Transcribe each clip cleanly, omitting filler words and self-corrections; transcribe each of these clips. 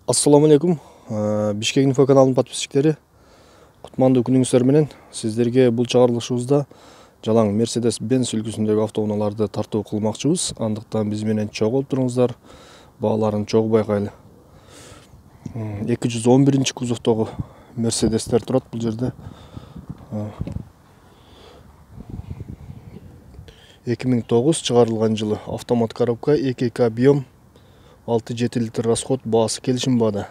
Ассаламу алейкум. Бишкек инфо каналынын подписчиктери, кутмандуу күнүңүздөр менен. Сиздерге бул чыгарылышыбызда жалаң Mercedes-Benz үлгүсүндөгү автоунааларды тартуу кылмакчыбыз. Андыктан биз менен чогуу болуп туруңуздар. Бааларын чогуу байкайлы. 211 кузовдогу Mercedes'тер турат бул жерде. 2009 чыгарылган жылы. Автомат коробка, 2К объем, 6-7 литр расход, баасы келишим баада.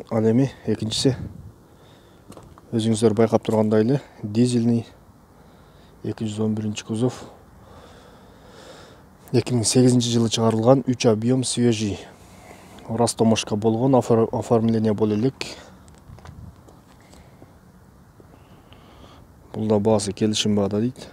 Ал эми экинчиси өзүңүздөр байкап тургандай эле дизельный 211 кузов 2008 жылы чыгарылган 3 объем свежий. Растомошка болгон, оформление боло элек. Бул да баасы келишим баада дейт.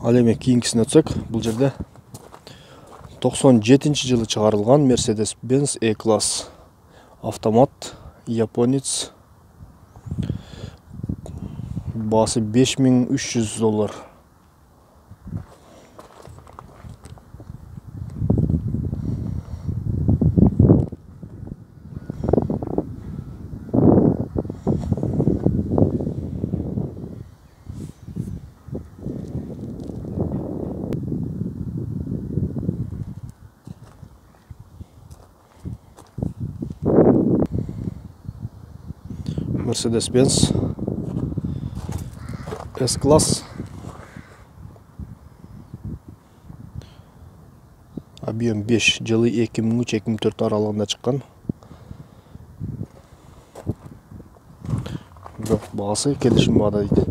Ал эми кийинкисине өтсөк, бул жерде 97 жылы чыгарылган Mercedes-Benz E-класс автомат, японец, баасы $5300. Mercedes-Benz S-класс, объем 5, жылы 2003-2004 аралыгында чыккан. Бирок баасы келишим баада дейт.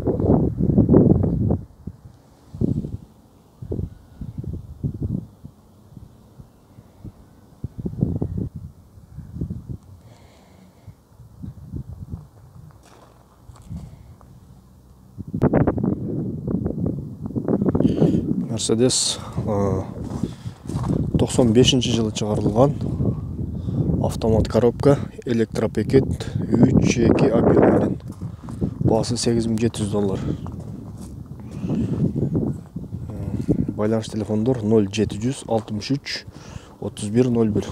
Mercedes 95 жылы чыгарылган автомат коробка, электропакет, 3-2 объем менен. Баасы $8700. Байланыш телефондор 0763 3101.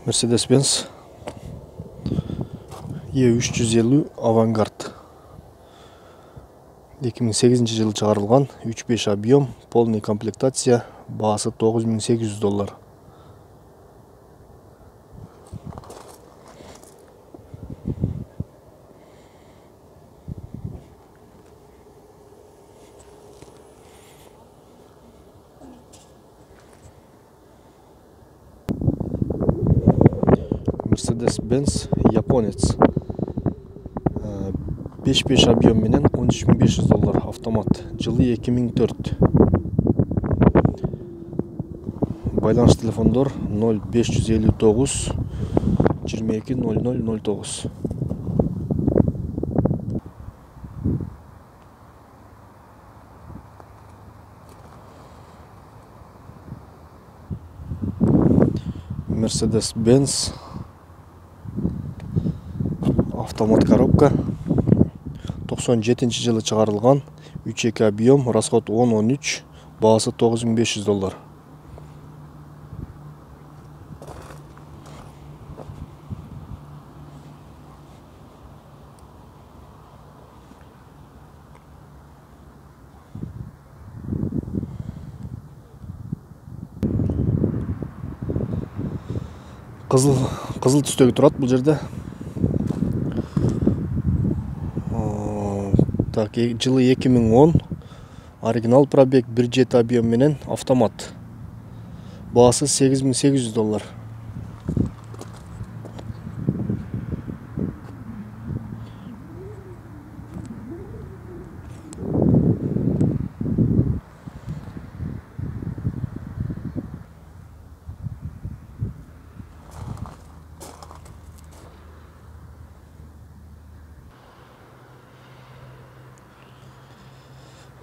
Mercedes-Benz E350 Avantgarde 2008 жылы чыгарылган, 3-5 объем, полный комплектация, баасы $9800. Mercedes-Benz японец 5-5 объем менен $13500 автомат, жылы 2004. Байланыш телефондор 0559 22 0009. Mercedes-Benz автомат коробка 97 жылы чыгарылган, 3-2 объем, расход 10-13, баасы $9500. Кызыл түстөгү турат бул жерде. Так, жылы 2010, оригинал пробег, 1.7 объем менен автомат. Баасы $8800.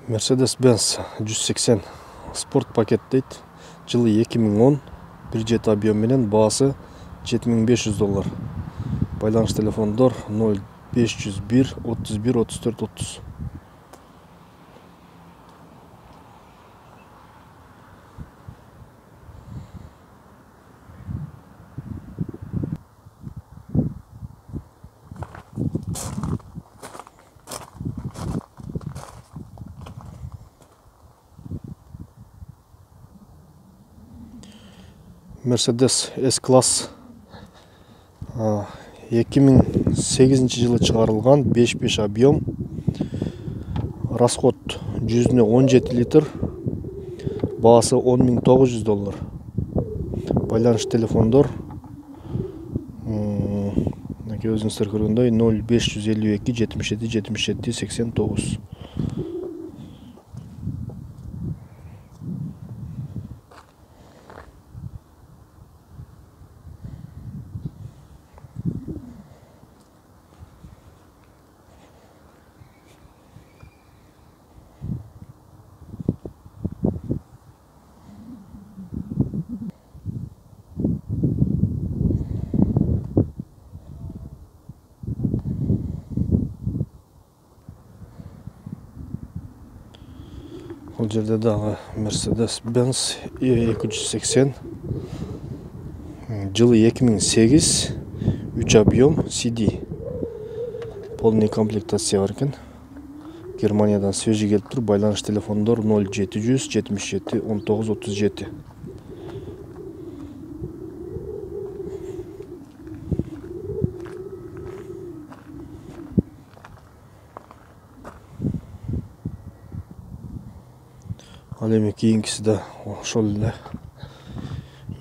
Mercedes-Benz 180 спорт пакет дейт. Жылы 2010, 1.7 объем менен, баасы $7500. Байланыш телефондор 0501 31 34 30. Mercedes S-класс 2008 жылы чыгарылган 5.5 объем, расход жүзүнө 17 литр, баасы $10.900. Байланыш телефондор өзүңүздөр көргөндөй 0552 77 77 89. Бул жерде дагы Mercedes-Benz E280, жылы 2008, 3 объем, CD. Полный комплектация бар экен. Германиядан свежий келип тур. Байланыш телефондор 0700 77 19 37. Ал эми кийинкиси да ошол эле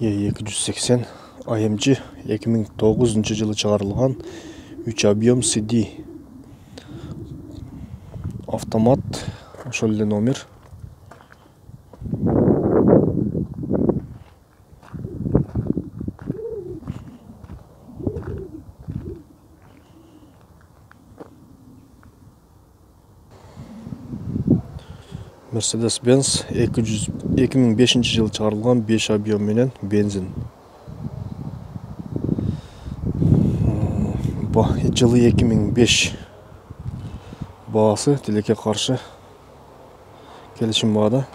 E280 AMG 2009 жылы чыгарылган 3 объем CD. Автомат, ошол эле номер. Mercedes-Benz 2005 жылы чыгарылган 5 объем менен, бензин. Жылы 2005, баасы тилекке каршы келишим баада.